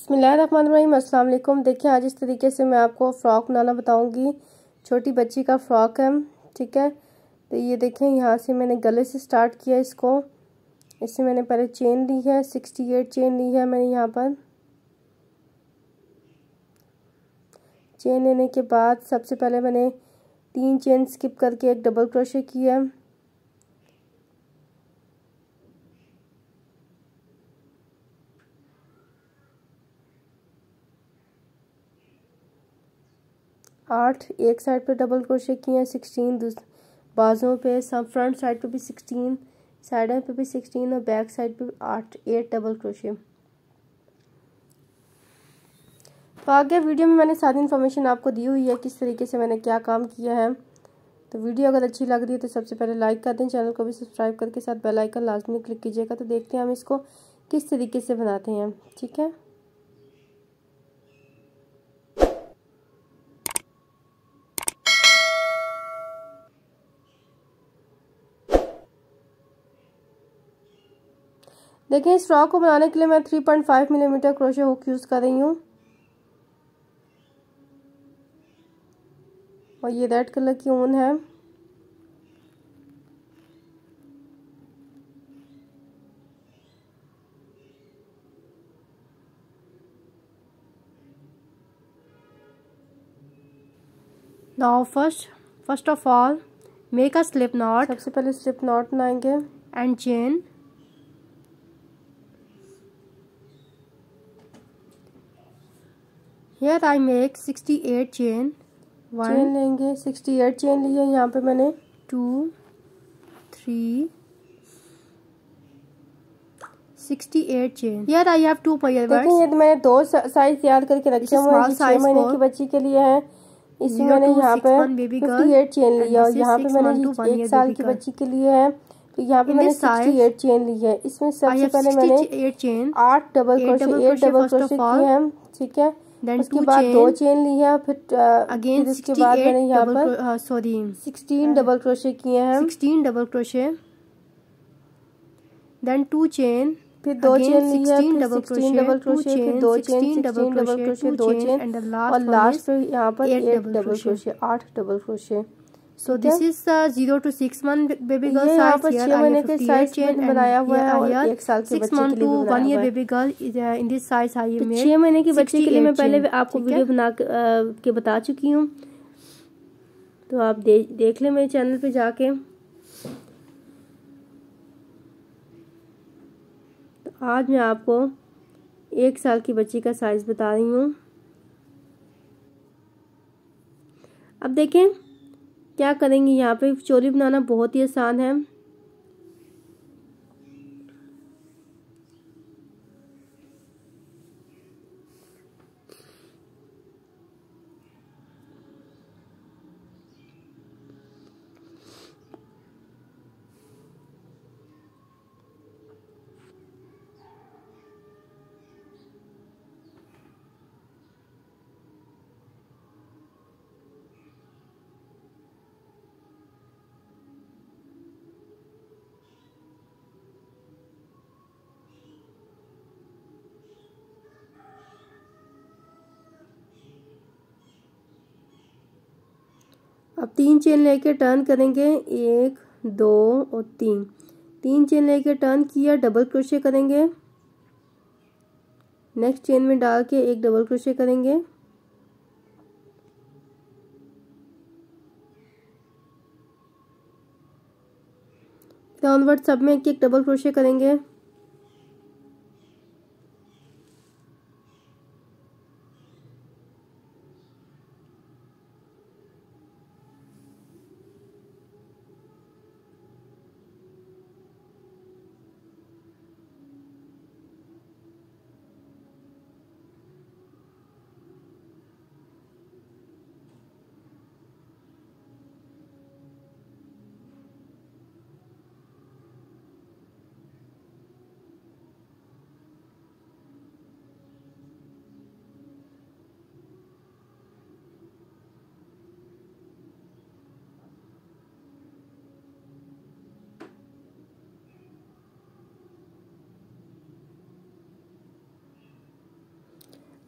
बिस्मिल्लाहिर्रहमानिर्रहीम। अस्सलाम वालेकुम। देखिए आज इस तरीके से मैं आपको फ़्रॉक बनाना बताऊंगी। छोटी बच्ची का फ़्रॉक है, ठीक है। तो ये देखें, यहाँ से मैंने गले से स्टार्ट किया इसको। इससे मैंने पहले चेन ली है, 68 चेन ली है मैंने। यहाँ पर चेन लेने के बाद सबसे पहले मैंने 3 चेन स्किप करके एक डबल क्रोशे किया है। आठ एक साइड पे डबल क्रोशे किए हैं, 16 बाजुओं पे, सब फ्रंट साइड पे भी 16, साइड पे भी 16 और बैक साइड पे 8 डबल क्रोशे। तो आगे वीडियो में मैंने सारी इन्फॉर्मेशन आपको दी हुई है किस तरीके से मैंने क्या काम किया है। तो वीडियो अगर अच्छी लग रही है तो सबसे पहले लाइक कर दें, चैनल को भी सब्सक्राइब करके साथ बेल आइकन लाजमी क्लिक कीजिएगा। तो देखते हैं हम इसको किस तरीके से बनाते हैं, ठीक है। देखिए इस फ्रॉक को बनाने के लिए मैं 3.5 मिलीमीटर क्रोशे हुक यूज़ कर रही हूँ और ये रेड कलर की ऊन है। Now first of all make a slip not. सबसे पहले स्लिप नॉट बनाएंगे and chain. Here I make 68 chain. Chain लेंगे, 68 चेन ली है यहाँ पे मैंने। 2 3 68 chain. Here I have 2 pair words. देखिए ये तो मैंने 2 साइज तैयार करके रखे हुए हैं। 6 महीने की बच्ची के लिए है। इसमें मैंने यहाँ पे 58 चेन लिया और यहाँ पे मैंने 1 साल की बच्ची के लिए है। तो यहाँ पे मैंने 68 चेन ली है। इसमें सबसे पहले मैंने 8 डबल क्रोशे किए हैं, ठीक है। उसके बाद 2 चेन ली है, फिर अगेन इसके बाद मैंने यहाँ पर 16 डबल क्रोशे किए हैं, 16 डबल क्रोशे, देन 2 चेन, फिर 2 चेन ली है, फिर 16 डबल क्रोशे, फिर 2 चेन, 16 डबल क्रोशे, 2 चेन और लास्ट पे यहाँ पर 8 double crochet, 8 double crochet. So this is 0 to 6 month baby girl size. Here 6 महीने के साइज चेन बनाया हुआ है और 1 साल के बच्चे के लिए भी बनाया हुआ है। 6 month to 1 year baby girl is in this size I have made। 6 महीने के बच्चे के लिए मैं पहले आपको वीडियो बना के बता चुकी हूँ, तो आप देख लें मेरे चैनल पे जाके। तो आज मैं आपको 1 साल की बच्ची का साइज बता रही हूँ। अब देखें क्या करेंगे। यहाँ पे चोली बनाना बहुत ही आसान है। अब 3 चेन लेके टर्न करेंगे, 1 2 और 3 चेन लेके टर्न किया, डबल क्रोशे करेंगे, नेक्स्ट चेन में डाल के एक डबल क्रोशे करेंगे, डाउनवर्ड सब में एक डबल क्रोशे करेंगे,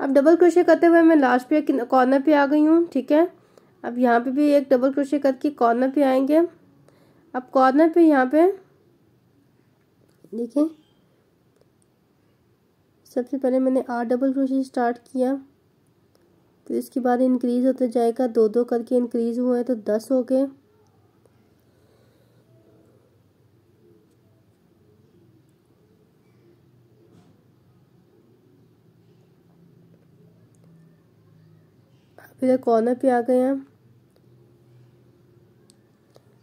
अब डबल क्रोशे करते हुए मैं लास्ट पे कॉर्नर पे आ गई हूँ। ठीक है, अब यहाँ पे भी एक डबल क्रोशे करके कॉर्नर पे आएंगे। अब कॉर्नर पे यहाँ पे देखिए, सबसे पहले मैंने 8 डबल क्रोशे स्टार्ट किया, फिर इसके बाद इंक्रीज होते जाएगा, 2-2 करके इंक्रीज हुए तो 10 हो गए। फिर कॉर्नर पे आ गए हैं।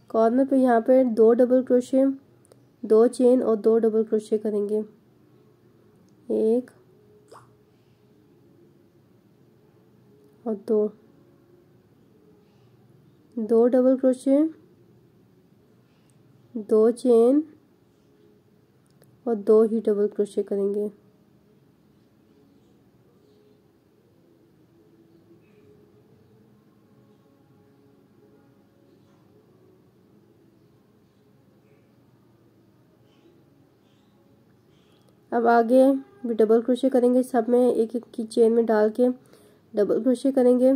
कॉर्नर पे यहाँ पे 2 डबल क्रोशे, 2 चेन और 2 डबल क्रोशे करेंगे। 1 और 2, 2 डबल क्रोशे, 2 चेन और 2 ही डबल क्रोशे करेंगे। अब आगे भी डबल क्रोशे करेंगे, सब में एक एक की चेन में डाल के डबल क्रोशे करेंगे।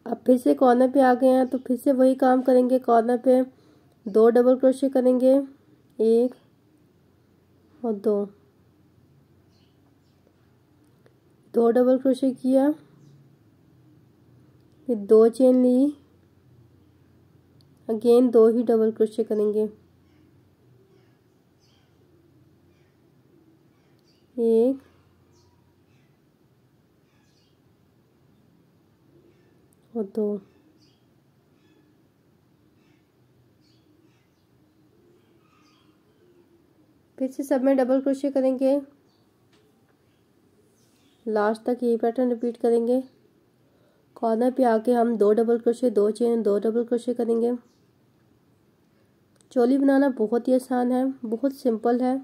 अब फिर से कॉर्नर पे आ गए हैं तो फिर से वही काम करेंगे। कॉर्नर पे 2 डबल क्रोशे करेंगे, 1 और 2, 2 डबल क्रोशे किया, फिर 2 चेन ली, अगेन 2 ही डबल क्रोशे करेंगे। 1 और 2, फिर से सब में डबल क्रोशे करेंगे। लास्ट तक यही पैटर्न रिपीट करेंगे। कॉर्नर पे आके हम 2 double crochet, 2 chain, 2 double crochet करेंगे। चोली बनाना बहुत ही आसान है, बहुत सिंपल है,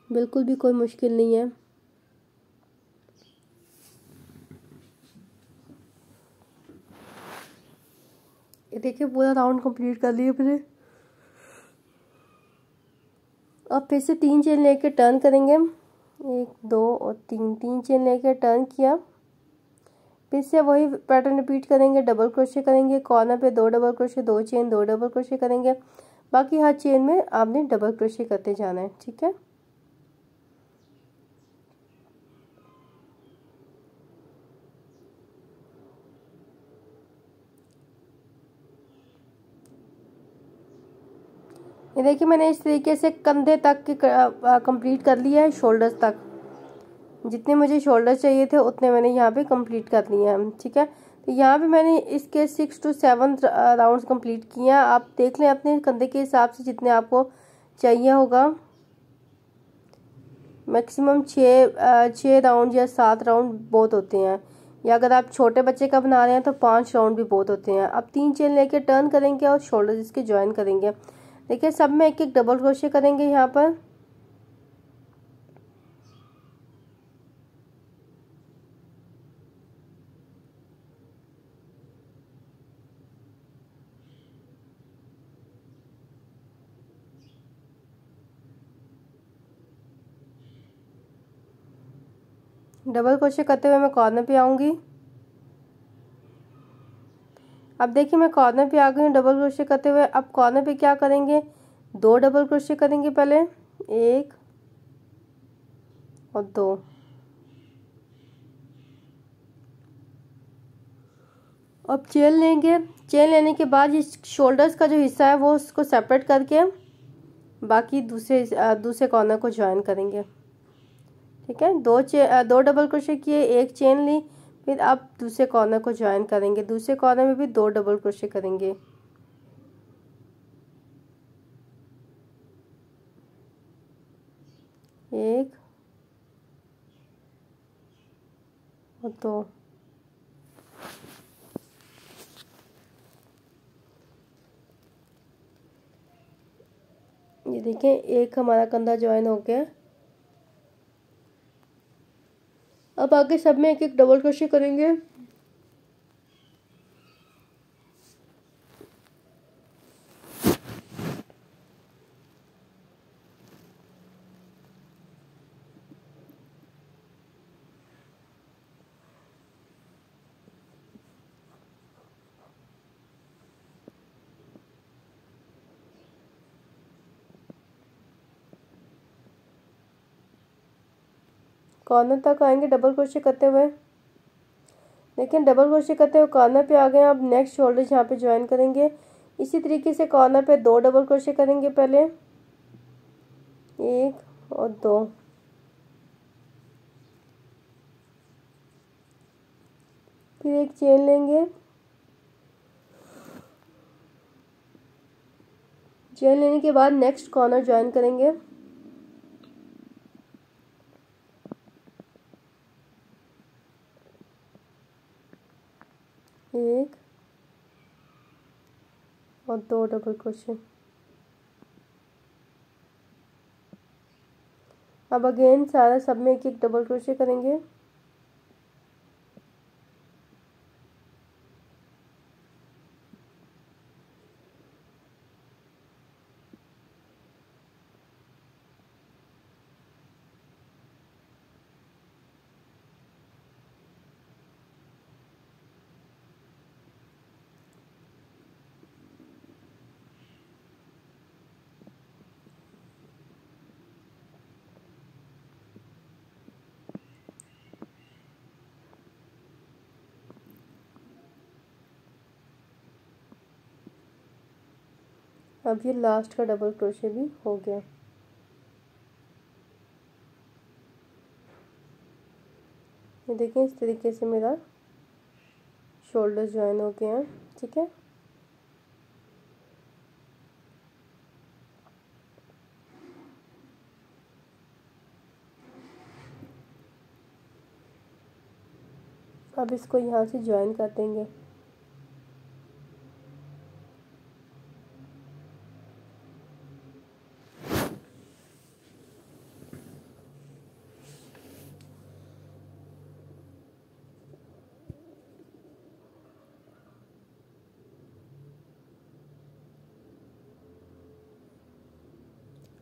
बिल्कुल भी कोई मुश्किल नहीं है। ये देखिए पूरा राउंड कंप्लीट कर लिया मैंने। अब फिर से 3 चेन लेके टर्न करेंगे, 1 2 और 3, 3 चेन लेके टर्न किया। फिर से वही पैटर्न रिपीट करेंगे, डबल क्रोशे करेंगे। कॉर्नर पे 2 double crochet, 2 chain, 2 double crochet करेंगे। बाकी हर चेन में आपने डबल क्रोशे करते जाना है। ठीक है, ये देखिए मैंने इस तरीके से कंधे तक की कंप्लीट कर लिया है, शोल्डर्स तक। जितने मुझे शोल्डर चाहिए थे उतने मैंने यहाँ पे कंप्लीट कर लिए हैं। ठीक है, तो यहाँ पे मैंने इसके 6 to 7 राउंड्स कंप्लीट किए हैं। आप देख लें अपने कंधे के हिसाब से जितने आपको चाहिए होगा। मैक्सिमम 6 राउंड या 7 राउंड बहुत होते हैं, या अगर आप छोटे बच्चे का बना रहे हैं तो 5 राउंड भी बहुत होते हैं। अब 3 चेन लेके टर्न करेंगे और शोल्डर इसके ज्वाइन करेंगे। देखिए सब में एक एक डबल क्रोशे करेंगे यहाँ पर। डबल क्रोशे करते हुए मैं कॉर्नर पे आऊंगी। अब देखिए मैं कॉर्नर पे आ गई हूँ डबल क्रोशे करते हुए। अब कॉर्नर पे क्या करेंगे, 2 डबल क्रोशे करेंगे पहले, 1 और 2। अब चेन लेंगे। चेन लेने के बाद ये शोल्डर्स का जो हिस्सा है वो उसको सेपरेट करके बाकी दूसरे कॉर्नर को ज्वाइन करेंगे। ठीक है, 2 डबल क्रोशे किए, 1 चेन ली, फिर आप दूसरे कॉर्नर को ज्वाइन करेंगे। दूसरे कॉर्नर में भी 2 डबल क्रोशे करेंगे। एक और 2। ये देखें एक हमारा कंधा ज्वाइन हो गया। अब आगे सब में एक एक डबल क्रोशे करेंगे। कॉर्नर तक आएंगे डबल क्रोशे करते हुए। लेकिन डबल क्रोशे करते हुए कॉर्नर पे आ गए। अब नेक्स्ट शोल्डर यहाँ पे ज्वाइन करेंगे। इसी तरीके से कॉर्नर पे 2 डबल क्रोशे करेंगे पहले, 1 और 2। फिर एक चेन लेंगे। चेन लेने के बाद नेक्स्ट कॉर्नर ज्वाइन करेंगे। एक और 2 डबल क्रोशे। अब अगेन सारा सब में एक एक डबल क्रोशे करेंगे। अब ये लास्ट का डबल क्रोशे भी हो गया। ये देखिए इस तरीके से मेरा शोल्डर ज्वाइन हो गया है। ठीक है, अब इसको यहाँ से ज्वाइन कर देंगे।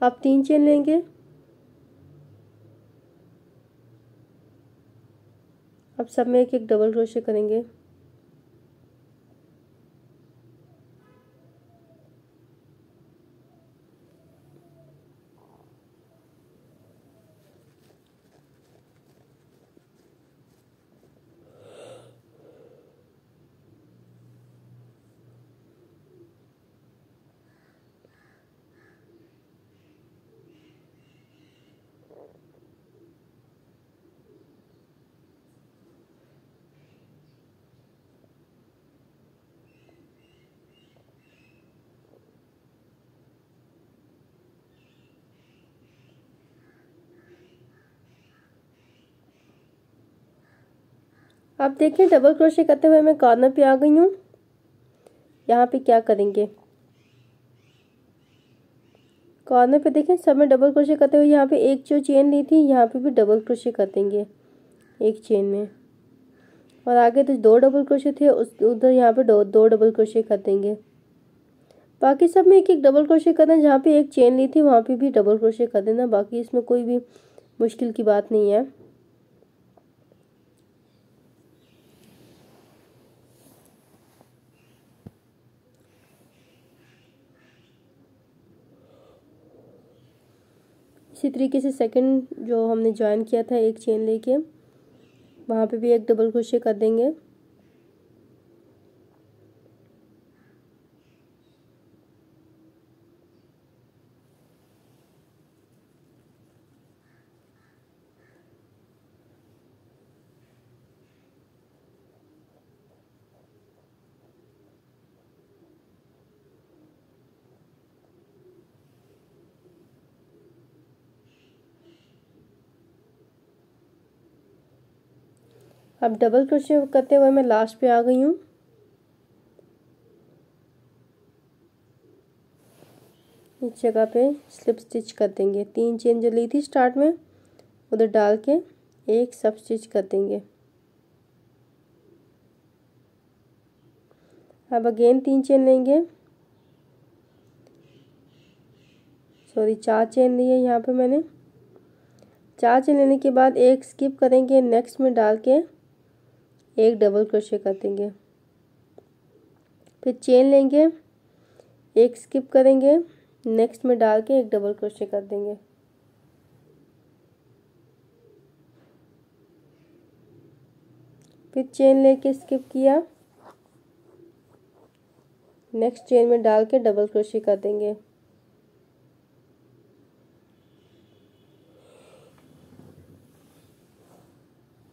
अब 3 चेन लेंगे। अब सब में एक एक डबल क्रोशे करेंगे। अब देखिए डबल क्रोशे करते हुए मैं कॉर्नर पे आ गई हूँ। यहाँ पे क्या करेंगे, कॉर्नर पे देखें सब में डबल क्रोशे करते हुए यहाँ पे एक जो चेन ली थी यहाँ पे भी डबल क्रोशे कर देंगे एक चेन में, और आगे तो 2 डबल क्रोशे थे उस उधर यहाँ पे 2 डबल क्रोशे कर देंगे। बाकी सब में एक एक डबल क्रोशे करना। जहाँ पे एक चेन ली थी वहाँ पे भी डबल क्रोशे कर देना। बाकी इसमें कोई भी मुश्किल की बात नहीं है। इसी तरीके से सेकंड जो हमने ज्वाइन किया था एक चेन लेके वहाँ पे भी एक डबल क्रोशे कर देंगे। अब डबल क्रोशे करते हुए मैं लास्ट पे आ गई हूँ। इस जगह पे स्लिप स्टिच कर देंगे। 3 चेन जो ली थी स्टार्ट में उधर डाल के एक सब स्टिच कर देंगे। अब अगेन 3 चेन लेंगे, सॉरी 4 चेन लिए यहाँ पे मैंने। 4 चेन लेने के बाद एक स्किप करेंगे, नेक्स्ट में डाल के एक डबल क्रोशे कर देंगे। फिर चेन लेंगे, एक स्किप करेंगे, नेक्स्ट में डाल के एक डबल क्रोशे कर देंगे। फिर चेन लेके स्किप किया, नेक्स्ट चेन में डाल के डबल क्रोशे कर देंगे।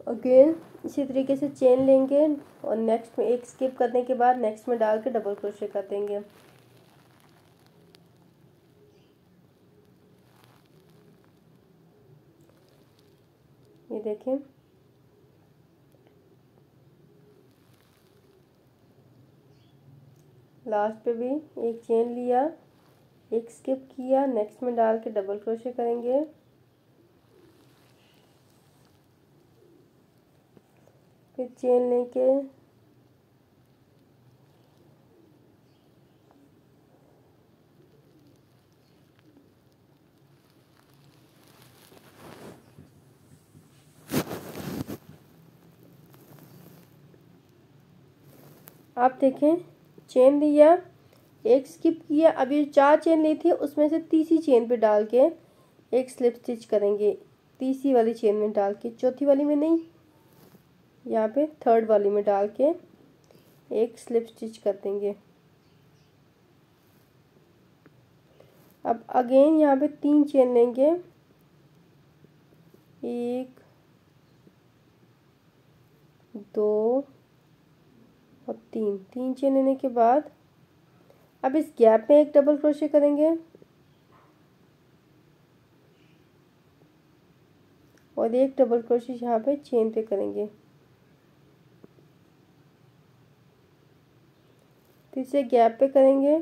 अगेन इसी तरीके से चेन लेंगे और नेक्स्ट में एक स्किप करने के बाद नेक्स्ट में डाल के डबल क्रोशे कर देंगे। ये देखें, लास्ट पे भी एक चेन लिया, एक स्किप किया, नेक्स्ट में डाल के डबल क्रोशे करेंगे। फिर चेन लेके आप देखें, चेन लिया, एक स्किप किया। अब ये 4 चेन ली थी उसमें से तीसरी चेन पे डाल के एक स्लिप स्टिच करेंगे। तीसरी वाली चेन में डाल के, चौथी वाली में नहीं, यहाँ पे थर्ड वाली में डाल के एक स्लिप स्टिच कर देंगे। अब अगेन यहाँ पे 3 चेन लेंगे, 1 2 और 3 चेन लेने के बाद अब इस गैप में एक डबल क्रोशे करेंगे और एक डबल क्रोशे यहाँ पे चेन पे करेंगे। फिर से गैप पे करेंगे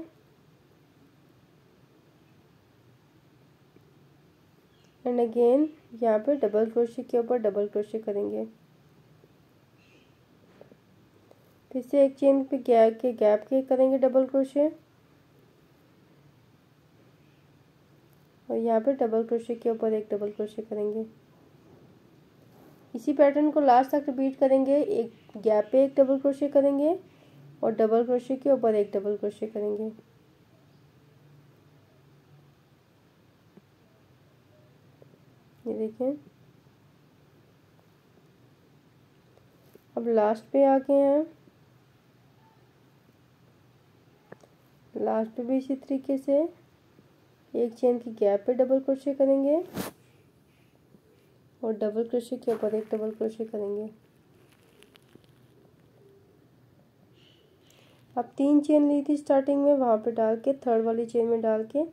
एंड अगेन यहाँ पे डबल क्रोशे के ऊपर डबल क्रोशे करेंगे। फिर से एक चेन पे गैप के करेंगे डबल क्रोशे और यहाँ पे डबल क्रोशे के ऊपर एक डबल क्रोशे करेंगे। इसी पैटर्न को लास्ट तक रिपीट करेंगे। एक गैप पे एक डबल क्रोशे करेंगे और डबल क्रोशे के ऊपर एक डबल क्रोशे करेंगे। ये देखें, अब लास्ट पे आ गए हैं। लास्ट पे भी इसी तरीके से एक चेन की गैप पे डबल क्रोशे करेंगे और डबल क्रोशे के ऊपर एक डबल क्रोशे करेंगे। अब 3 चेन ली थी स्टार्टिंग में, वहाँ पे डाल के थर्ड वाली चेन में डाल के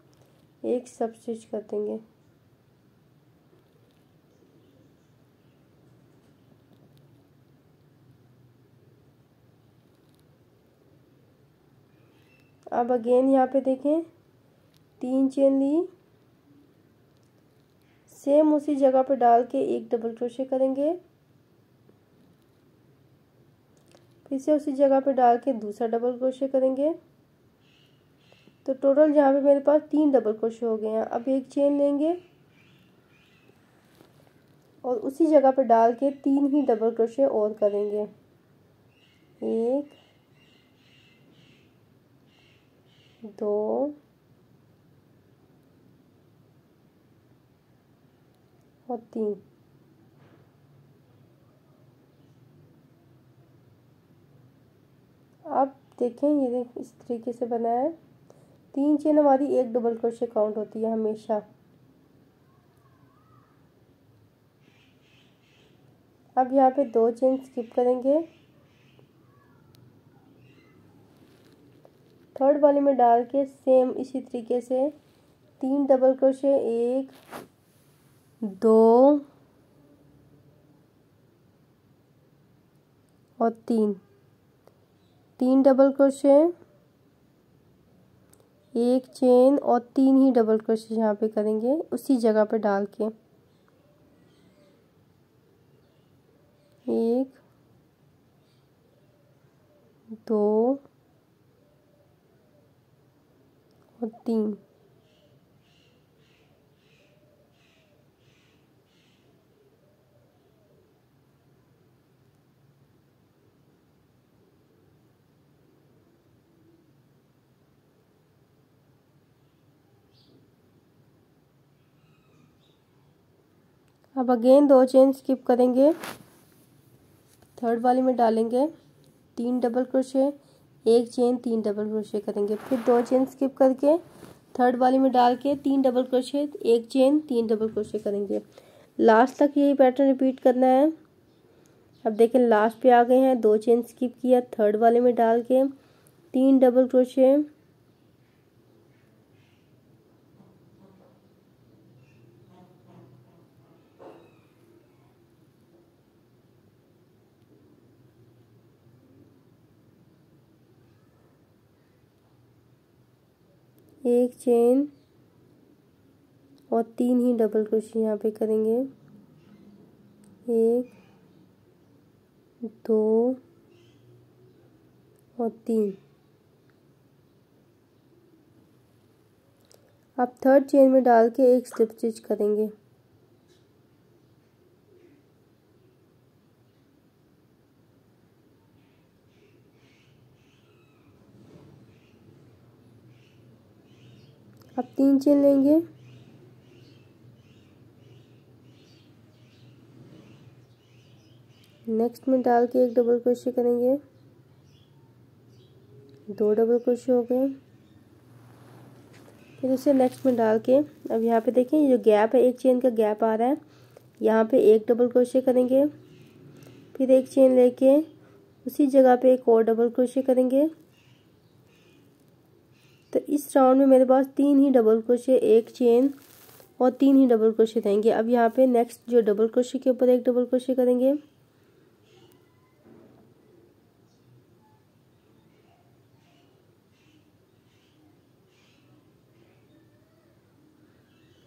एक सब स्टिच कर देंगे। अब अगेन यहाँ पे देखें, 3 चेन ली, सेम उसी जगह पे डाल के एक डबल क्रोशे करेंगे। फिर से उसी जगह पे डाल के दूसरा डबल क्रोशे करेंगे। तो टोटल यहाँ पे मेरे पास 3 डबल क्रोशे हो गए हैं। अब एक चेन लेंगे और उसी जगह पे डाल के 3 ही डबल क्रोशे और करेंगे। 1 2 और 3। अब देखें, ये इस तरीके से बना है। 3 चेन हमारी एक डबल क्रोशे काउंट होती है हमेशा। अब यहाँ पे 2 चेन स्किप करेंगे, थर्ड वाले में डाल के सेम इसी तरीके से 3 डबल क्रोशे, 1 2 और 3 डबल क्रोशे, एक चेन और 3 ही डबल क्रोशे यहाँ पे करेंगे उसी जगह पे डाल के। 1 2 और 3। अब अगेन 2 चेन स्किप करेंगे, थर्ड वाली में डालेंगे 3 डबल क्रोशे, एक चेन 3 डबल क्रोशे करेंगे, फिर 2 चेन स्किप करके थर्ड वाली में डाल के 3 डबल क्रोशे, एक चेन 3 डबल क्रोशे करेंगे। लास्ट तक यही पैटर्न रिपीट करना है। अब देखें लास्ट पे आ गए हैं, 2 चेन स्किप किया, थर्ड वाले में डाल के 3 डबल क्रोशे, एक चेन और 3 ही डबल क्रोशे यहाँ पे करेंगे। 1 2 और 3। अब थर्ड चेन में डाल के एक स्लिप स्टिच करेंगे। अब 3 चेन लेंगे, नेक्स्ट में डाल के एक डबल क्रोशे करेंगे, 2 डबल क्रोशे हो गए। फिर उसे नेक्स्ट में डाल के अब यहाँ पे देखें ये जो गैप है, एक चेन का गैप आ रहा है, यहाँ पे एक डबल क्रोशे करेंगे, फिर एक चेन लेके उसी जगह पे एक और डबल क्रोशे करेंगे। तो इस राउंड में मेरे पास 3 ही डबल क्रोशे, एक चेन और 3 ही डबल क्रोशे रहेंगे। अब यहाँ पे नेक्स्ट जो डबल क्रोशे के ऊपर एक डबल क्रोशे करेंगे,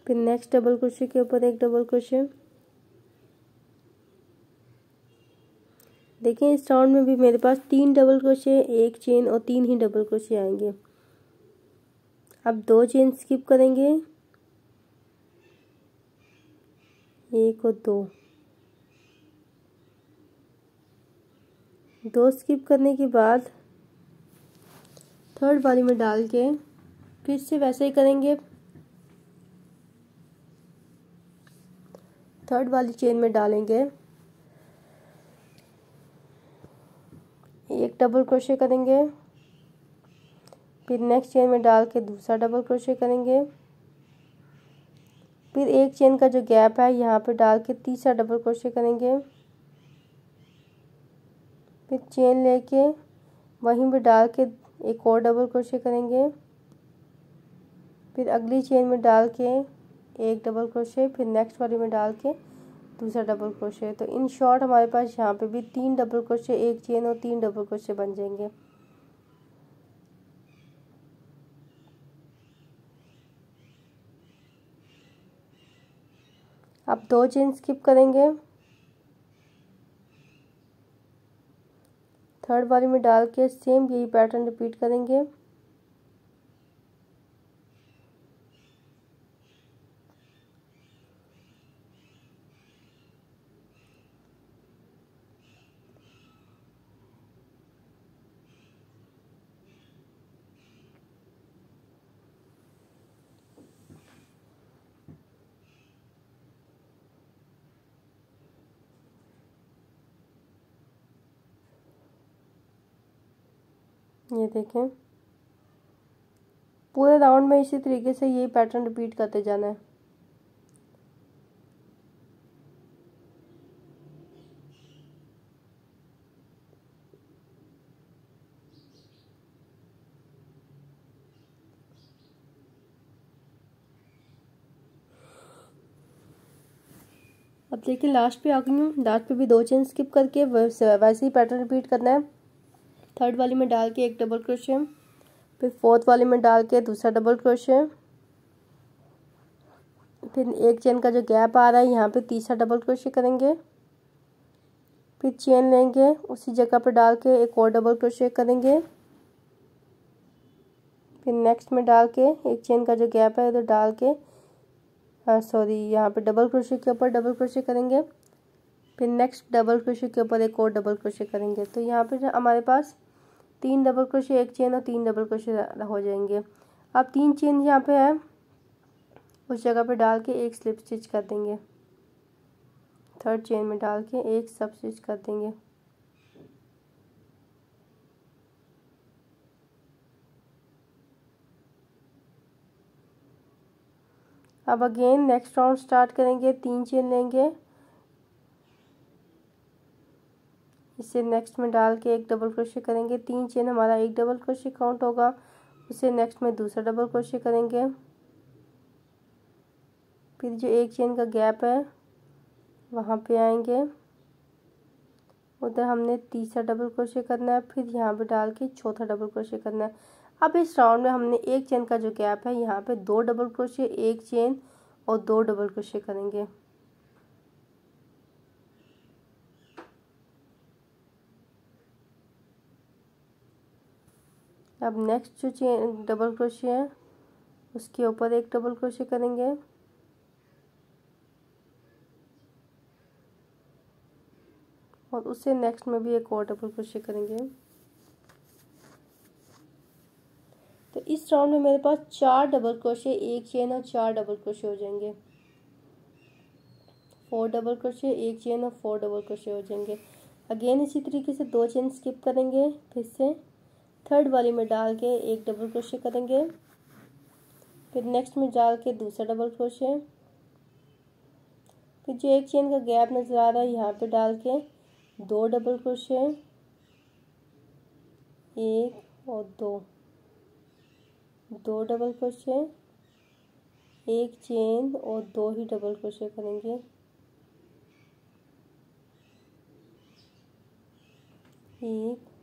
फिर नेक्स्ट डबल क्रोशे के ऊपर एक डबल क्रोशे। देखिए इस राउंड में भी मेरे पास 3 डबल क्रोशे, एक चेन और 3 ही डबल क्रोशे आएंगे। अब 2 चेन स्किप करेंगे, 1 और 2 स्किप करने के बाद थर्ड वाली में डाल के फिर से वैसे ही करेंगे। थर्ड वाली चेन में डालेंगे, एक डबल क्रोशे करेंगे, फिर नेक्स्ट चेन में डाल के दूसरा डबल क्रोशे करेंगे, फिर एक चेन का जो गैप है यहाँ पे डाल के तीसरा डबल क्रोशे करेंगे, फिर चेन लेके वहीं पे डाल के एक और डबल क्रोशे करेंगे, फिर अगली चेन में डाल के एक डबल क्रोशे, फिर नेक्स्ट वाली में डाल के दूसरा डबल क्रोशे। तो इन शॉर्ट हमारे पास यहाँ पे भी 3 डबल क्रोशे, एक चेन और 3 डबल क्रोशे बन जाएंगे। अब 2 चेन स्किप करेंगे, थर्ड वाली में डाल के सेम यही पैटर्न रिपीट करेंगे। ये देखें पूरे राउंड में इसी तरीके से यही पैटर्न रिपीट करते जाना है। अब देखिए लास्ट पे आ गई हूँ। लास्ट पे भी 2 चेन स्किप करके वैसे ही पैटर्न रिपीट करना है। थर्ड वाली में डाल के एक डबल क्रोशे, फिर फोर्थ वाली में डाल के दूसरा डबल क्रोशे, फिर एक चेन का जो गैप आ रहा है यहाँ पे तीसरा डबल क्रोशे करेंगे, फिर चेन लेंगे उसी जगह पर डाल के एक और डबल क्रोशे करेंगे, फिर नेक्स्ट में डाल के एक चेन का जो गैप है उधर डाल के यहाँ पे डबल क्रोशे के ऊपर डबल क्रोशे करेंगे, फिर नेक्स्ट डबल क्रोशे के ऊपर एक और डबल क्रोशे करेंगे। तो यहाँ पे हमारे पास 3 डबल क्रोशे, एक चेन और 3 डबल क्रोशे हो जाएंगे। अब 3 चेन यहाँ पे है उस जगह पे डाल के एक स्लिप स्टिच कर देंगे, थर्ड चेन में डाल के एक सब स्टिच कर देंगे। अब अगेन नेक्स्ट राउंड स्टार्ट करेंगे। 3 चेन लेंगे, इसे नेक्स्ट में डाल के एक डबल क्रोशे करेंगे। 3 चेन हमारा एक डबल क्रोशे काउंट होगा, उसे नेक्स्ट में दूसरा डबल क्रोशे करेंगे, फिर जो एक चेन का गैप है वहाँ पे आएंगे, उधर हमने तीसरा डबल क्रोशे करना है, फिर यहाँ पे डाल के चौथा डबल क्रोशे करना है। अब इस राउंड में हमने एक चेन का जो गैप है यहाँ पे 2 डबल क्रोशे, एक चेन और 2 डबल क्रोशे करेंगे। अब नेक्स्ट जो चेन डबल क्रोशे है उसके ऊपर एक डबल क्रोशे करेंगे, और उससे नेक्स्ट में भी एक और डबल क्रोशे करेंगे। तो इस राउंड में मेरे पास 4 डबल क्रोशे, एक चेन और 4 डबल क्रोशे हो जाएंगे। 4 डबल क्रोशे, एक चेन और 4 डबल क्रोशे हो जाएंगे। अगेन इसी तरीके से 2 चेन स्किप करेंगे, फिर से थर्ड वाली में डाल के एक डबल क्रोशे करेंगे, फिर नेक्स्ट में डाल के दूसरा डबल क्रोशे, फिर जो एक चेन का गैप नजर आ रहा है यहाँ पे डाल के 2 डबल क्रोशे, 1 और 2 डबल क्रोशे, एक चेन और 2 ही डबल क्रोशे करेंगे। एक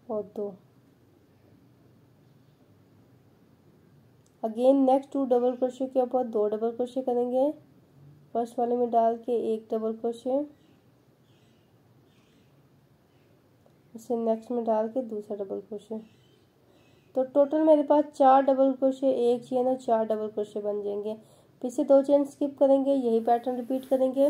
और 2। अगेन नेक्स्ट 2 डबल क्रोशे के ऊपर 2 डबल क्रोशे करेंगे, फर्स्ट वाले में डाल के एक डबल क्रोशे, उसे नेक्स्ट में डाल के दूसरा डबल क्रोशे। तो टोटल मेरे पास 4 डबल क्रोशे, एक चेन और 4 डबल क्रोशे बन जाएंगे। फिर से 2 चेन स्किप करेंगे, यही पैटर्न रिपीट करेंगे।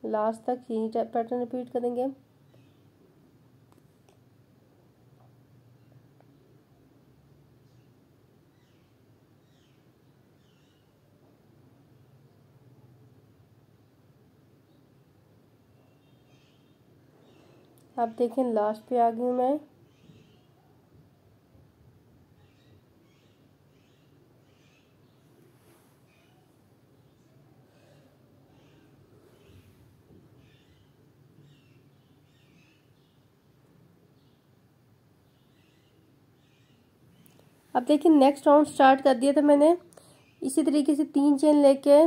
लास्ट तक यही पैटर्न रिपीट करेंगे। आप देखें लास्ट पे आ गई हूँ मैं। अब देखिए नेक्स्ट राउंड स्टार्ट कर दिया था मैंने। इसी तरीके से 3 चेन लेके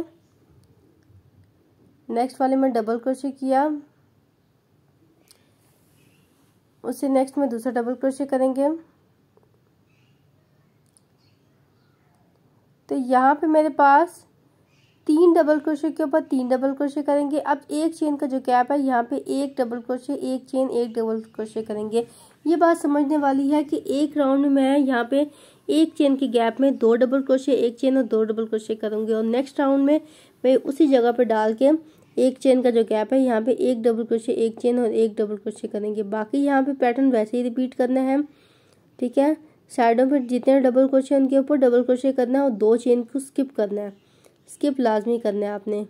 नेक्स्ट वाले में डबल क्रोशे किया, उससे नेक्स्ट में दूसरा डबल क्रोशे करेंगे। तो यहाँ पे मेरे पास 3 डबल क्रोशे के ऊपर 3 डबल क्रोशे करेंगे। अब एक चेन का जो गैप है यहाँ पे एक डबल क्रोशे, एक चेन, एक डबल क्रोशे करेंगे। ये बात समझने वाली है कि एक राउंड में मैं यहाँ पे एक चेन के गैप में 2 डबल क्रोशे, एक चेन और 2 डबल क्रोशे करूंगी, और नेक्स्ट राउंड में मैं उसी जगह पे डाल के एक चेन का जो गैप है यहाँ पे एक डबल क्रोशे, एक चेन और एक डबल क्रोशे करेंगे। बाकी यहाँ पे पैटर्न वैसे ही रिपीट करना है, ठीक है। साइडों पे जितने डबल क्रोशे उनके ऊपर डबल क्रोशे करना है और 2 चेन को स्किप करना है, स्किप लाजमी करना है आपने।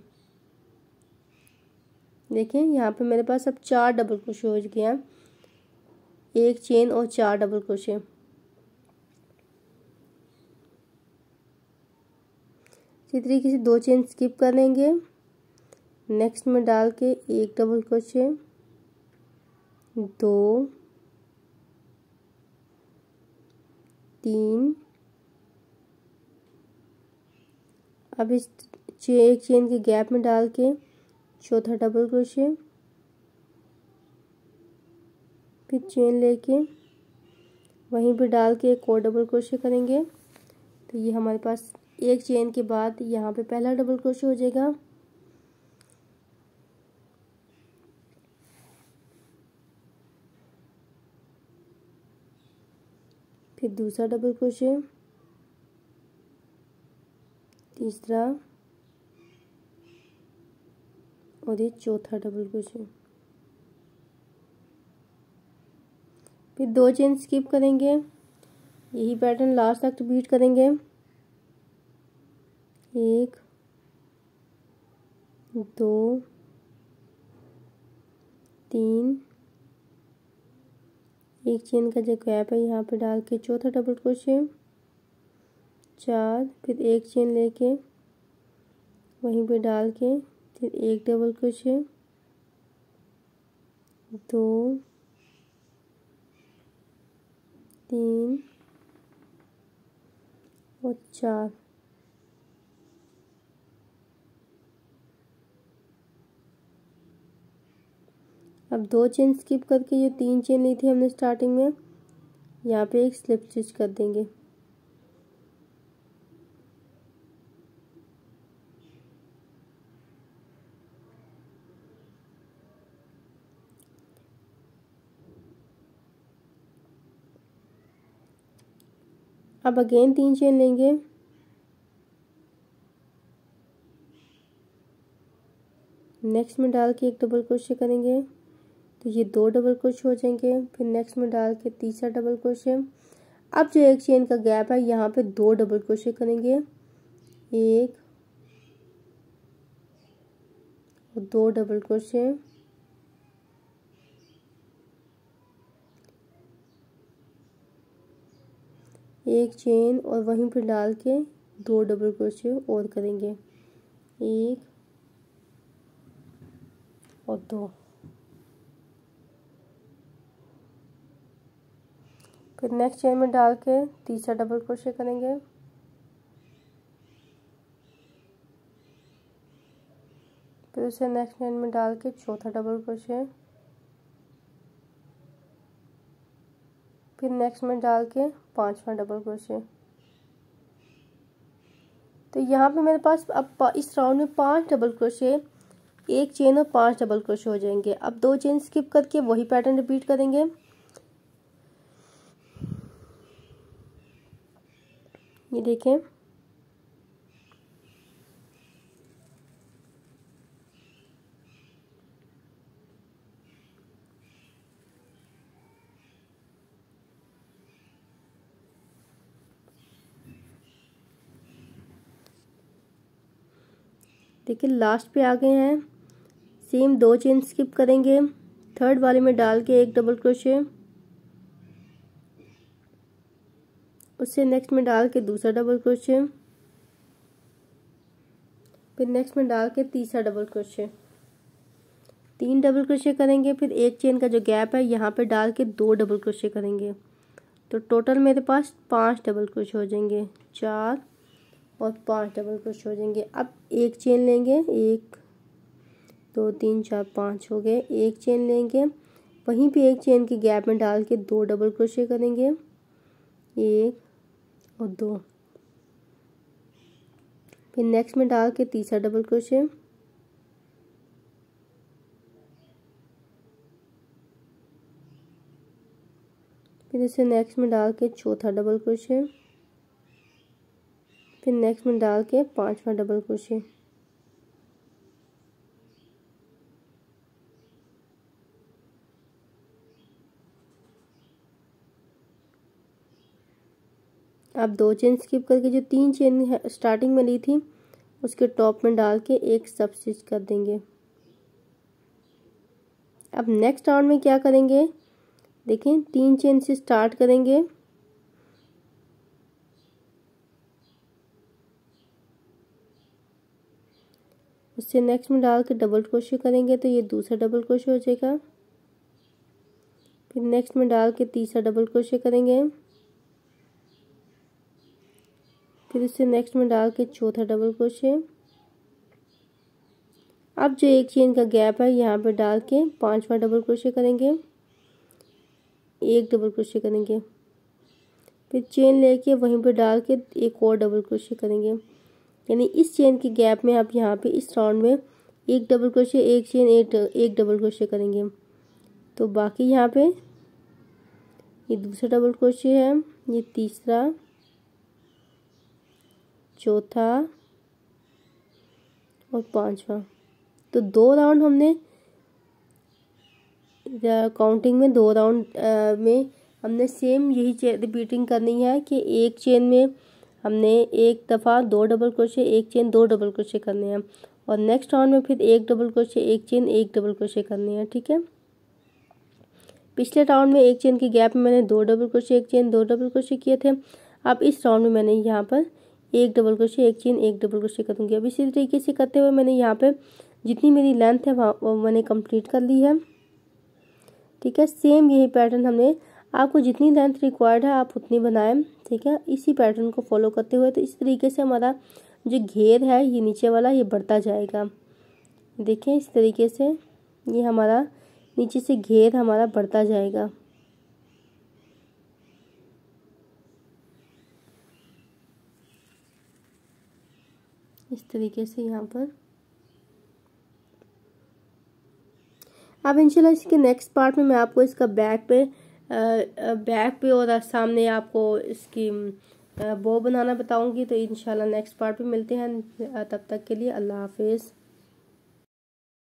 देखिए यहाँ पे मेरे पास अब 4 डबल क्रोशे हो गए हैं, एक चेन और 4 डबल क्रोशे। इसी तरीके से 2 चेन स्किप करेंगे, नेक्स्ट में डाल के एक डबल क्रोशे, 2, 3। अब इस एक चेन के गैप में डाल के चौथा डबल क्रोशे, फिर चेन लेके वहीं पे डाल के एक और डबल क्रोशे करेंगे। तो ये हमारे पास एक चेन के बाद यहाँ पे पहला डबल क्रोशे हो जाएगा। फिर दूसरा डबल क्रोशे, तीसरा और ये चौथा डबल क्रोशे। फिर 2 चेन स्किप करेंगे, यही पैटर्न लास्ट तक रिपीट करेंगे। 1 2 3, एक चेन का जो गैप है यहाँ पे डाल के चौथा डबल क्रोशे, 4, फिर एक चेन लेके वहीं पे डाल के फिर एक डबल क्रोशे, 2 3 और 4। अब 2 चेन स्किप करके जो 3 चेन ली थी हमने स्टार्टिंग में, यहाँ पे एक स्लिप स्टिच कर देंगे। अब अगेन 3 चेन लेंगे, नेक्स्ट में डाल के एक डबल क्रोशे करेंगे, तो ये 2 डबल क्रोशे हो जाएंगे। फिर नेक्स्ट में डाल के तीसरा डबल क्रोशे। अब जो एक चेन का गैप है यहाँ पे 2 डबल क्रोशे करेंगे, 1 और 2 डबल क्रोशे, एक चेन और वहीं पे डाल के 2 डबल क्रोशे और करेंगे, 1 और 2। फिर नेक्स्ट चेन में डाल के तीसरा डबल क्रोशे करेंगे, फिर उसे नेक्स्ट चेन में डाल के चौथा डबल क्रोशे, फिर नेक्स्ट में डाल के 5वां डबल क्रोशे। तो यहाँ पे मेरे पास अब इस राउंड में 5 डबल क्रोशे, एक चेन और 5 डबल क्रोशे हो जाएंगे। अब 2 चेन स्किप करके वही पैटर्न रिपीट करेंगे। ये देखें, देखिए लास्ट पे आ गए हैं। सेम 2 चेन स्किप करेंगे, थर्ड वाले में डाल के एक डबल क्रोशे, उससे नेक्स्ट में डाल के दूसरा डबल क्रोशे, फिर नेक्स्ट में डाल के तीसरा डबल क्रोशे, 3 डबल क्रोशे करेंगे। फिर एक चेन का जो गैप है यहाँ पे डाल के 2 डबल क्रोशे करेंगे। तो टोटल मेरे पास 5 डबल क्रोशे हो जाएंगे, 4 और 5 डबल क्रोशे हो जाएंगे। अब एक चेन लेंगे, 1 2 3 4 5 हो गए। एक चेन लेंगे, वहीं पे एक चेन के गैप में डाल के 2 डबल क्रोशे करेंगे, 1 और 2। फिर नेक्स्ट में डाल के तीसरा डबल क्रोशे, फिर इसे नेक्स्ट में डाल के चौथा डबल क्रोशे, फिर नेक्स्ट में डाल के 5वां डबल क्रोशे। अब 2 चेन स्किप करके जो 3 चेन स्टार्टिंग में ली थी उसके टॉप में डाल के एक सब स्टिच कर देंगे। अब नेक्स्ट राउंड में क्या करेंगे, देखें 3 चेन से स्टार्ट करेंगे, उससे नेक्स्ट में डाल के डबल क्रोशे करेंगे, तो ये दूसरा डबल क्रोशे हो जाएगा। फिर नेक्स्ट में डाल के तीसरा डबल क्रोशे करेंगे, फिर इससे नेक्स्ट में डाल के चौथा डबल क्रोशे। अब जो एक चेन का गैप है यहाँ पे डाल के 5वां डबल क्रोशे करेंगे, एक डबल क्रोशे करेंगे, फिर चेन लेके वहीं पे डाल के एक और डबल क्रोशे करेंगे। यानी इस चेन के गैप में आप यहाँ पे इस राउंड में एक डबल क्रोशे, एक चेन, एक डबल क्रोशे करेंगे। तो बाकी यहाँ पे ये दूसरा डबल क्रोशे है, ये तीसरा, चौथा और 5वां। तो 2 राउंड हमने काउंटिंग में 2 राउंड में हमने सेम यही रिपीटिंग करनी है कि एक चेन में हमने एक दफ़ा 2 डबल क्रोशे, एक चेन, 2 डबल क्रोशे करने हैं और नेक्स्ट राउंड में फिर एक डबल क्रोशे, एक चेन, एक डबल क्रोशे करने हैं। ठीक है, पिछले राउंड में एक चेन के गैप में मैंने 2 डबल क्रोशे, एक चेन, 2 डबल क्रोशे किए थे। अब इस राउंड में मैंने यहाँ पर एक डबल क्रोशे, एक चेन, एक डबल क्रोशे करूँगी। अब इसी तरीके से करते हुए मैंने यहाँ पे जितनी मेरी लेंथ है वो मैंने कंप्लीट कर ली है। ठीक है, सेम यही पैटर्न हमने, आपको जितनी लेंथ रिक्वायर्ड है आप उतनी बनाएं। ठीक है, इसी पैटर्न को फॉलो करते हुए तो इस तरीके से हमारा जो घेर है ये नीचे वाला ये बढ़ता जाएगा। देखें इस तरीके से ये हमारा नीचे से घेर हमारा बढ़ता जाएगा। इस तरीके से यहाँ पर अब इंशाल्लाह इसके नेक्स्ट पार्ट में मैं आपको इसका बैक पे और सामने आपको इसकी बो बनाना बताऊंगी। तो इंशाल्लाह नेक्स्ट पार्ट पे मिलते हैं, तब तक के लिए अल्लाह हाफिज़।